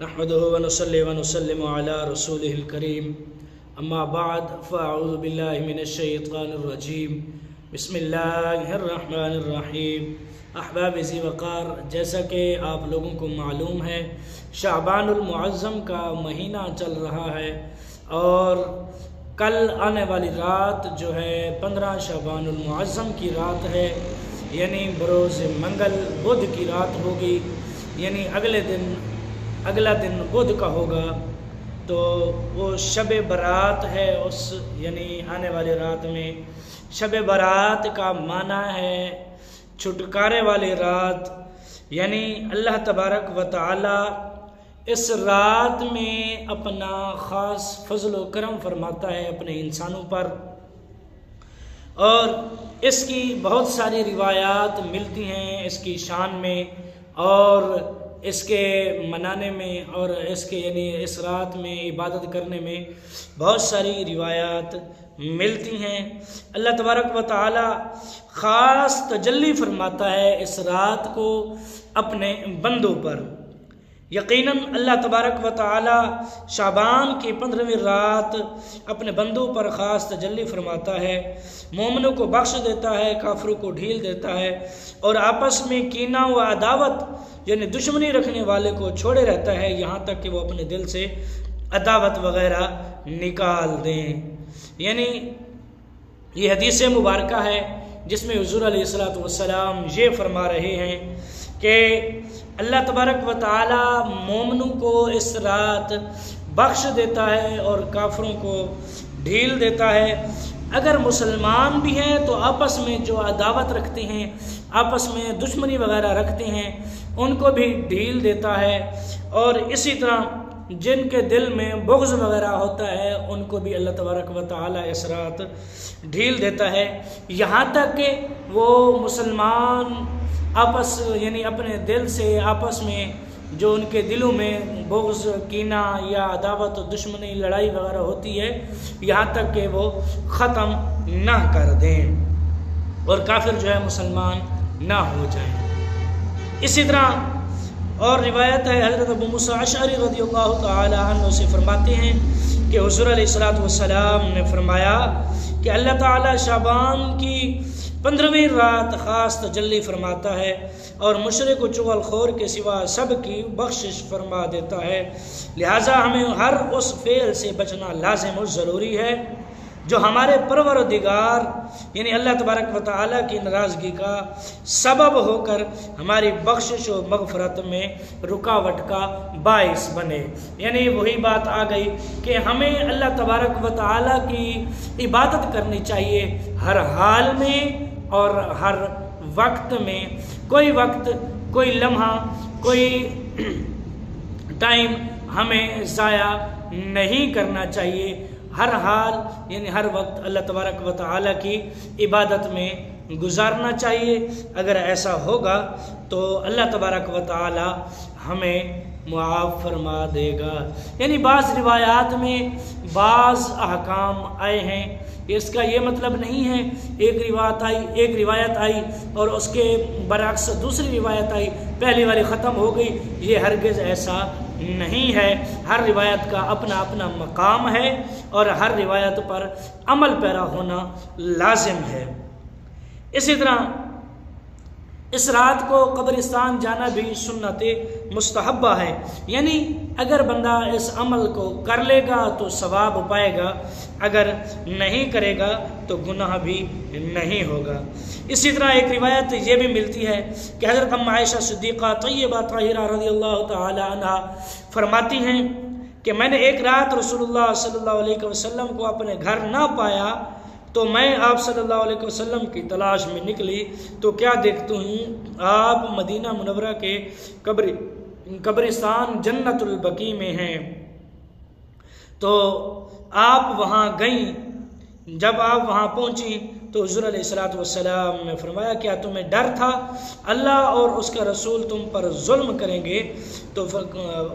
نحمده ونصلي ونسلم على رسوله الكريم اما بعد فاعوذ باللہ من الشیطان الرجیم بسم اللہ الرحمن الرحیم۔ احباب ذی وقار، جیسا کہ آپ لوگوں کو معلوم ہے شعبان المعظم کا مہینہ چل رہا ہے اور کل آنے والی رات جو ہے 15 شعبان المعظم کی رات ہے، یعنی بروز منگل بدھ کی رات ہوگی، یعنی اگلا دن بدھ کا ہوگا، تو وہ شب برات ہے۔ یعنی آنے والی رات میں شب برات کا معنی ہے چھٹکارے والی رات، یعنی اللہ تبارک و تعالی اس رات میں اپنا خاص فضل و کرم فرماتا ہے اپنے انسانوں پر، اور اس کی بہت ساری روایات ملتی ہیں اس کی شان میں اور اس کے منانے میں، اور اس کے یعنی اس رات میں عبادت کرنے میں بہت ساری روایات ملتی ہیں۔ اللہ تبارک و تعالی خاص تجلی فرماتا ہے اس رات کو اپنے بندوں پر۔ یقیناً اللہ تبارک و تعالی شعبان کی 15ویں رات اپنے بندوں پر خاص تجلی فرماتا ہے، مومنوں کو بخش دیتا ہے، کافروں کو ڈھیل دیتا ہے، اور آپس میں کینہ و عداوت یعنی دشمنی رکھنے والے کو چھوڑے رہتا ہے، یہاں تک کہ وہ اپنے دل سے عداوت وغیرہ نکال دیں۔ یعنی یہ حدیث مبارکہ ہے جس میں حضور علیہ السلام یہ فرما رہے ہیں کہ اللہ تبارک و تعالی مومنوں کو اس رات بخش دیتا ہے اور کافروں کو ڈھیل دیتا ہے۔ اگر مسلمان بھی ہیں تو آپس میں جو عداوت رکھتے ہیں، آپس میں دشمنی وغیرہ رکھتے ہیں، ان کو بھی ڈھیل دیتا ہے، اور اسی طرح جن کے دل میں بغض وغیرہ ہوتا ہے ان کو بھی اللہ تبارک و تعالی اس رات ڈھیل دیتا ہے، یہاں تک کہ وہ مسلمان آپس یعنی اپنے دل سے آپس میں جو ان کے دلوں میں بغض، کینہ یا عداوت، دشمنی، لڑائی وغیرہ ہوتی ہے، یہاں تک کہ وہ ختم نہ کر دیں اور کافر جو ہے مسلمان نہ ہو جائیں۔ اسی طرح اور روایت ہے حضرت ابو موسیٰ اشعری رضی اللہ تعالی عنہ سے فرماتے ہیں کہ حضور علیہ السلام نے فرمایا کہ اللہ تعالی شعبان کی 15ویں رات خاص تجلی فرماتا ہے اور مشرک و چغل خور کے سوا سب کی بخشش فرما دیتا ہے، لہٰذا ہمیں ہر اس فعل سے بچنا لازم و ضروری ہے جو ہمارے پروردگار یعنی اللہ تبارک و تعالیٰ کی ناراضگی کا سبب ہو کر ہماری بخشش و مغفرت میں رکاوٹ کا باعث بنے۔ یعنی وہی بات آ گئی کہ ہمیں اللہ تبارک و تعالیٰ کی عبادت کرنی چاہیے ہر حال میں اور ہر وقت میں، کوئی وقت، کوئی لمحہ، کوئی ٹائم ہمیں ضائع نہیں کرنا چاہیے، ہر حال یعنی ہر وقت اللہ تبارک و تعالیٰ کی عبادت میں گزارنا چاہیے۔ اگر ایسا ہوگا تو اللہ تبارک و تعالیٰ ہمیں معاف فرما دے گا۔ یعنی بعض روایات میں بعض احکام آئے ہیں، اس کا یہ مطلب نہیں ہے ایک روایت آئی اور اس کے برعکس دوسری روایت آئی، پہلی والی ختم ہو گئی، یہ ہرگز ایسا نہیں ہے۔ ہر روایت کا اپنا اپنا مقام ہے اور ہر روایت پر عمل پیرا ہونا لازم ہے۔ اسی طرح اس رات کو قبرستان جانا بھی سنت مستحبہ ہے، یعنی اگر بندہ اس عمل کو کر لے گا تو ثواب پائے گا، اگر نہیں کرے گا تو گناہ بھی نہیں ہوگا۔ اسی طرح ایک روایت یہ بھی ملتی ہے کہ حضرت ام عائشہ صدیقہ طیبہ طاہرہ رضی اللہ تعالی عنہا فرماتی ہیں کہ میں نے ایک رات رسول اللہ صلی اللہ علیہ وسلم کو اپنے گھر نہ پایا تو میں آپ صلی اللہ علیہ وسلم کی تلاش میں نکلی تو کیا دیکھتی ہوں آپ مدینہ منورہ کے قبرستان جنت البقیع میں ہیں، تو آپ وہاں گئیں۔ جب آپ وہاں پہنچی تو حضور علیہ السلام نے فرمایا کیا تمہیں ڈر تھا اللہ اور اس کا رسول تم پر ظلم کریں گے؟ تو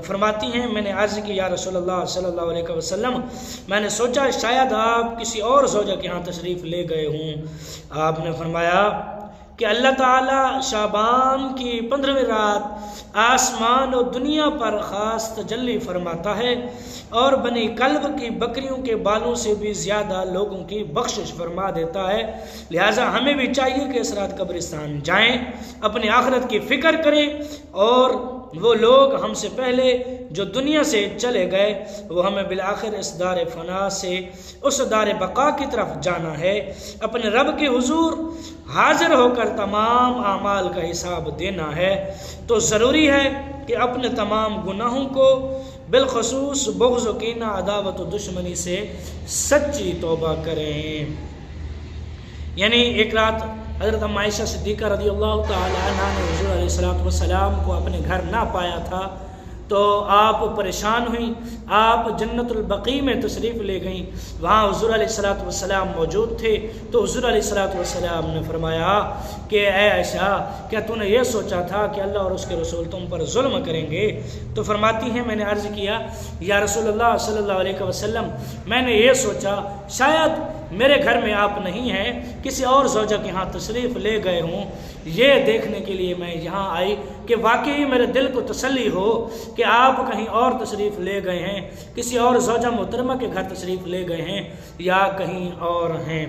فرماتی ہیں میں نے عرض کی یا رسول اللہ صلی اللہ علیہ وسلم، میں نے سوچا شاید آپ کسی اور زوجہ کے ہاں تشریف لے گئے ہوں۔ آپ نے فرمایا کہ اللہ تعالیٰ شعبان کی 15ویں رات آسمان و دنیا پر خاص تجلی فرماتا ہے اور بنی کلب کی بکریوں کے بالوں سے بھی زیادہ لوگوں کی بخشش فرما دیتا ہے۔ لہٰذا ہمیں بھی چاہیے کہ اس رات قبرستان جائیں، اپنی آخرت کی فکر کریں، اور وہ لوگ ہم سے پہلے جو دنیا سے چلے گئے وہ ہمیں بالآخر اس دار فنا سے اس دار بقا کی طرف جانا ہے، اپنے رب کے حضور حاضر ہو کر تمام اعمال کا حساب دینا ہے۔ تو ضروری ہے کہ اپنے تمام گناہوں کو بالخصوص بغض و کینہ، عداوت و دشمنی سے سچی توبہ کریں۔ یعنی ایک رات حضرت عائشہ صدیقہ رضی اللہ تعالی عنہ نے حضور علیہ السلام کو اپنے گھر نہ پایا تھا تو آپ پریشان ہوئیں، آپ جنت البقیع میں تشریف لے گئیں، وہاں حضور علیہ السلام موجود تھے۔ تو حضور علیہ السلام نے فرمایا کہ اے عائشہ، کیا تو نے یہ سوچا تھا کہ اللہ اور اس کے رسول تم پر ظلم کریں گے؟ تو فرماتی ہیں میں نے عرض کیا یا رسول اللہ صلی اللہ علیہ وسلم، میں نے یہ سوچا شاید میرے گھر میں آپ نہیں ہیں، کسی اور زوجہ کے ہاں تشریف لے گئے ہوں، یہ دیکھنے کے لیے میں یہاں آئی کہ واقعی میرے دل کو تسلی ہو کہ آپ کہیں اور تشریف لے گئے ہیں، کسی اور زوجہ محترمہ کے گھر تشریف لے گئے ہیں یا کہیں اور ہیں،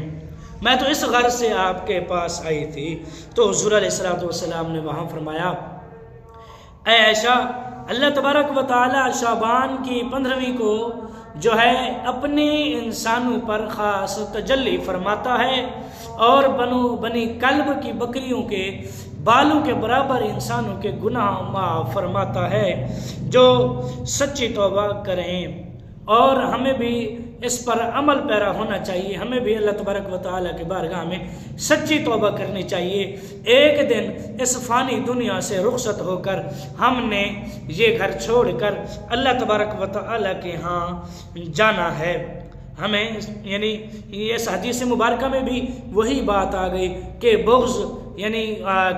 میں تو اس غرض سے آپ کے پاس آئی تھی۔ تو حضور علیہ السلام نے وہاں فرمایا اے عائشہ، اللہ تبارک و تعالی شعبان کی 15ویں کو جو ہے اپنے انسانوں پر خاص تجلی فرماتا ہے اور بنی کلب کی بکریوں کے بالوں کے برابر انسانوں کے گناہ معاف فرماتا ہے جو سچی توبہ کریں۔ اور ہمیں بھی اس پر عمل پیرا ہونا چاہیے، ہمیں بھی اللہ تبارک و تعالیٰ کے بارگاہ میں سچی توبہ کرنی چاہیے۔ ایک دن اس فانی دنیا سے رخصت ہو کر ہم نے یہ گھر چھوڑ کر اللہ تبارک و تعالیٰ کے ہاں جانا ہے۔ ہمیں یعنی اس حدیث مبارکہ میں بھی وہی بات آ گئی کہ بغض یعنی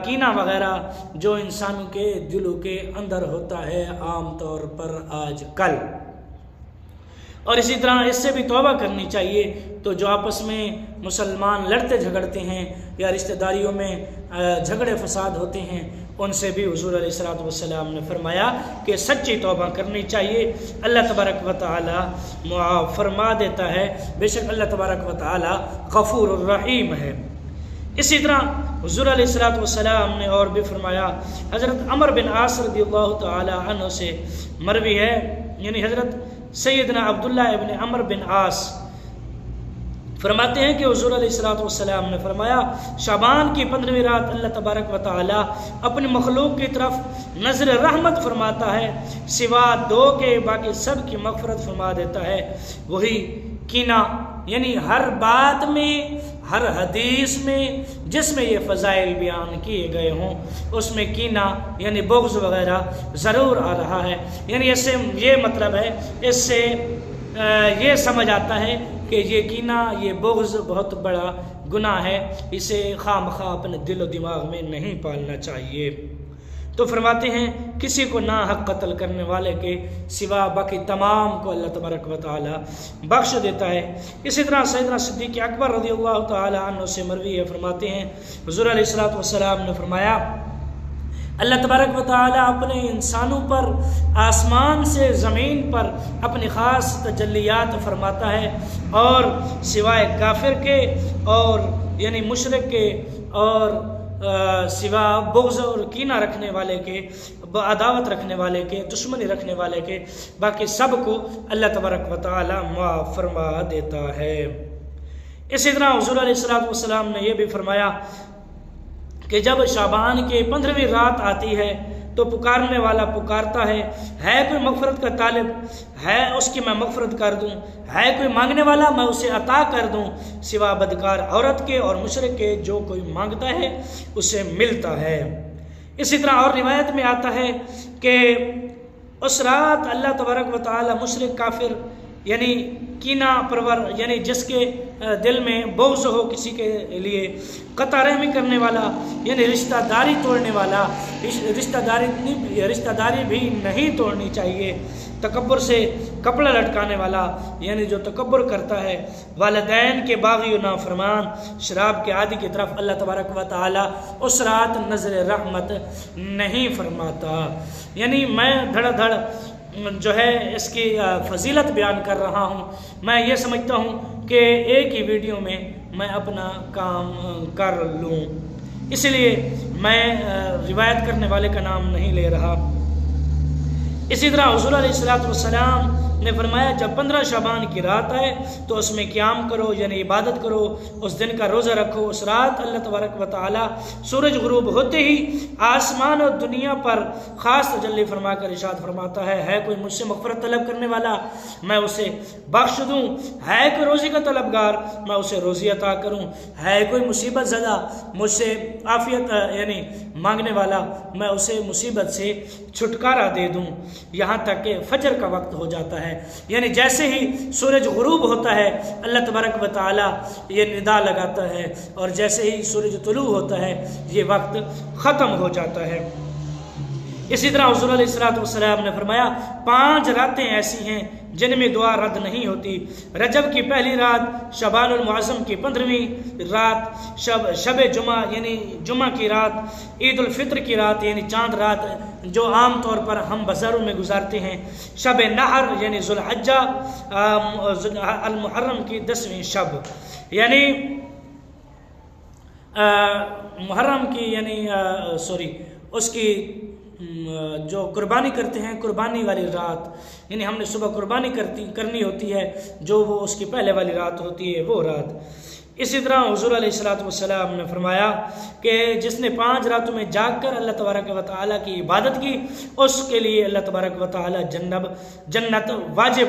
کینہ وغیرہ جو انسانوں کے دلوں کے اندر ہوتا ہے عام طور پر آج کل، اور اسی طرح اس سے بھی توبہ کرنی چاہیے۔ تو جو آپس میں مسلمان لڑتے جھگڑتے ہیں یا رشتہ داریوں میں جھگڑے فساد ہوتے ہیں، ان سے بھی حضور علیہ السلام نے فرمایا کہ سچی توبہ کرنی چاہیے، اللہ تبارک و تعالی معاف فرما دیتا ہے، بے شک اللہ تبارک و تعالی غفور الرحیم ہے۔ اسی طرح حضور علیہ السلام نے اور بھی فرمایا، حضرت عمر بن عاص رضی اللہ تعالی عنہ سے مروی ہے، یعنی حضرت سیدنا عبداللہ ابن عمر بن عاص فرماتے ہیں کہ حضور علیہ السلام نے فرمایا شعبان کی 15ویں رات اللہ تبارک و تعالی اپنی مخلوق کی طرف نظر رحمت فرماتا ہے، سوا 2 کے باقی سب کی مغفرت فرما دیتا ہے، وہی کینہ، یعنی ہر بات میں، ہر حدیث میں جس میں یہ فضائل بیان کیے گئے ہوں اس میں کینہ یعنی بغض وغیرہ ضرور آ رہا ہے۔ یعنی اس سے یہ مطلب ہے، اس سے یہ سمجھ آتا ہے کہ یہ کینہ، یہ بغض بہت بڑا گناہ ہے، اسے خواہ مخواہ اپنے دل و دماغ میں نہیں پالنا چاہیے۔ تو فرماتے ہیں کسی کو ناحق قتل کرنے والے کے سوا باقی تمام کو اللہ تبارک و تعالی بخش دیتا ہے۔ اسی طرح سیدنا صدیق اکبر رضی اللہ تعالی عنہ سے مروی ہے، فرماتے ہیں حضور علیہ السلام نے فرمایا اللہ تبارک و تعالی اپنے انسانوں پر آسمان سے زمین پر اپنی خاص تجلیات فرماتا ہے، اور سوائے کافر کے اور یعنی مشرک کے اور سوا بغض اور کینہ رکھنے والے کے، عداوت رکھنے والے کے، دشمنی رکھنے والے کے، باقی سب کو اللہ تبارک و تعالی معاف فرما دیتا ہے۔ اسی طرح حضور علیہ السلام نے یہ بھی فرمایا کہ جب شعبان کی 15ویں رات آتی ہے تو پکارنے والا پکارتا ہے کوئی مغفرت کا طالب، ہے اس کی میں مغفرت کر دوں، ہے کوئی مانگنے والا میں اسے عطا کر دوں، سوا بدکار عورت کے اور مشرک کے جو کوئی مانگتا ہے اسے ملتا ہے۔ اسی طرح اور روایت میں آتا ہے کہ اس رات اللہ تبارک و تعالی مشرک کافر یعنی کینہ پرور یعنی جس کے دل میں بغض ہو کسی کے لیے، قطع رحمی کرنے والا یعنی رشتہ داری توڑنے والا، رشتہ داری بھی نہیں توڑنی چاہیے، تکبر سے کپڑا لٹکانے والا یعنی جو تکبر کرتا ہے، والدین کے باغی و نافرمان، شراب کے عادی کی طرف اللہ تبارک و تعالی اس رات نظر رحمت نہیں فرماتا۔ یعنی میں دھڑ دھڑ جو ہے اس کی فضیلت بیان کر رہا ہوں، میں یہ سمجھتا ہوں کہ ایک ہی ویڈیو میں میں اپنا کام کر لوں، اس لیے میں روایت کرنے والے کا نام نہیں لے رہا۔ اسی طرح حضور علیہ السلام نے فرمایا جب 15 شعبان کی رات آئے تو اس میں قیام کرو یعنی عبادت کرو، اس دن کا روزہ رکھو۔ اس رات اللہ تبارک و تعالی سورج غروب ہوتے ہی آسمان اور دنیا پر خاص تجلی فرما کر ارشاد فرماتا ہے کوئی مجھ سے مغفرت طلب کرنے والا میں اسے بخش دوں، ہے کوئی روزی کا طلبگار میں اسے روزی عطا کروں، ہے کوئی مصیبت زدہ مجھ سے عافیت یعنی مانگنے والا میں اسے مصیبت سے چھٹکارا دے دوں، یہاں تک کہ فجر کا وقت ہو جاتا ہے۔ یعنی جیسے ہی سورج غروب ہوتا ہے اللہ تبارک و تعالی یہ ندا لگاتا ہے، اور جیسے ہی سورج طلوع ہوتا ہے یہ وقت ختم ہو جاتا ہے۔ اسی طرح حضور علیہ السلام نے فرمایا 5 راتیں ایسی ہیں جن میں دعا رد نہیں ہوتی، رجب کی پہلی رات، شعبان المعظم کی 15ویں رات، شب جمعہ یعنی جمعہ کی رات، عید الفطر کی رات یعنی چاند رات جو عام طور پر ہم بازاروں میں گزارتے ہیں، شب نحر یعنی ذوالحجہ المحرم کی 10ویں شب یعنی محرم کی یعنی اس کی جو قربانی کرتے ہیں قربانی والی رات، یعنی ہم نے صبح قربانی کرنی ہوتی ہے جو وہ اس کی پہلے والی رات ہوتی ہے وہ رات۔ اسی طرح حضور علیہ السلام نے فرمایا کہ جس نے 5 راتوں میں جاگ کر اللہ تبارک و تعالیٰ کی عبادت کی اس کے لیے اللہ تبارک و تعالیٰ جنت واجب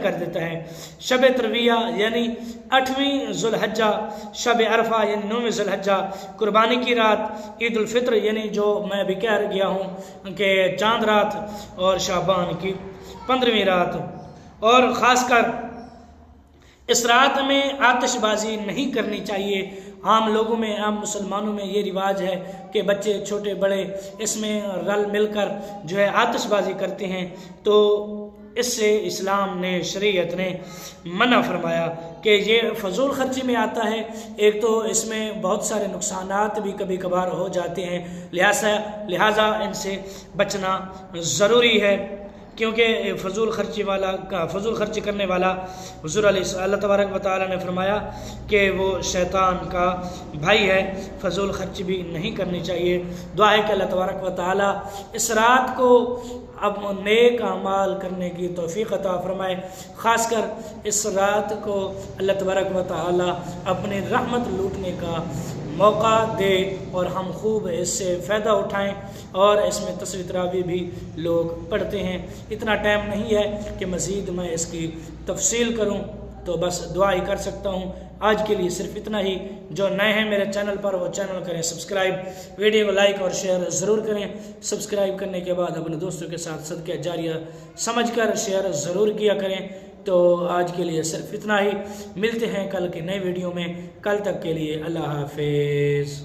کر دیتا ہے۔ شب ترویہ یعنی 8ویں ذوالحجہ، شب عرفہ یعنی 9ویں ذوالحجہ، قربانی کی رات، عید الفطر یعنی جو میں ابھی کہہ گیا ہوں کہ چاند رات، اور شعبان کی 15ویں رات۔ اور خاص کر اس رات میں آتش بازی نہیں کرنی چاہیے۔ عام لوگوں میں عام مسلمانوں میں یہ رواج ہے کہ بچے چھوٹے بڑے اس میں رل مل کر جو ہے آتش بازی کرتے ہیں، تو اس سے اسلام نے شریعت نے منع فرمایا کہ یہ فضول خرچی میں آتا ہے۔ ایک تو اس میں بہت سارے نقصانات بھی کبھی کبھار ہو جاتے ہیں، لہٰذا ان سے بچنا ضروری ہے، کیونکہ فضول خرچی کرنے والا حضور علیہ اللہ تبارک و تعالیٰ نے فرمایا کہ وہ شیطان کا بھائی ہے، فضول خرچی بھی نہیں کرنی چاہیے۔ دعا ہے کہ اللہ تبارک و تعالیٰ اس رات کو اب نیک اعمال کرنے کی توفیق عطا فرمائے، خاص کر اس رات کو اللہ تبارک و تعالیٰ اپنی رحمت لوٹنے کا موقع دے اور ہم خوب اس سے فائدہ اٹھائیں۔ اور اس میں تسبیح تراویح بھی لوگ پڑھتے ہیں، اتنا ٹائم نہیں ہے کہ مزید میں اس کی تفصیل کروں، تو بس دعا ہی کر سکتا ہوں۔ آج کے لیے صرف اتنا ہی۔ جو نئے ہیں میرے چینل پر وہ چینل کریں سبسکرائب، ویڈیو کو لائک اور شیئر ضرور کریں۔ سبسکرائب کرنے کے بعد اپنے دوستوں کے ساتھ صدقہ جاریہ سمجھ کر شیئر ضرور کیا کریں۔ تو آج کے لیے صرف اتنا ہی، ملتے ہیں کل کے نئے ویڈیو میں، کل تک کے لیے اللہ حافظ۔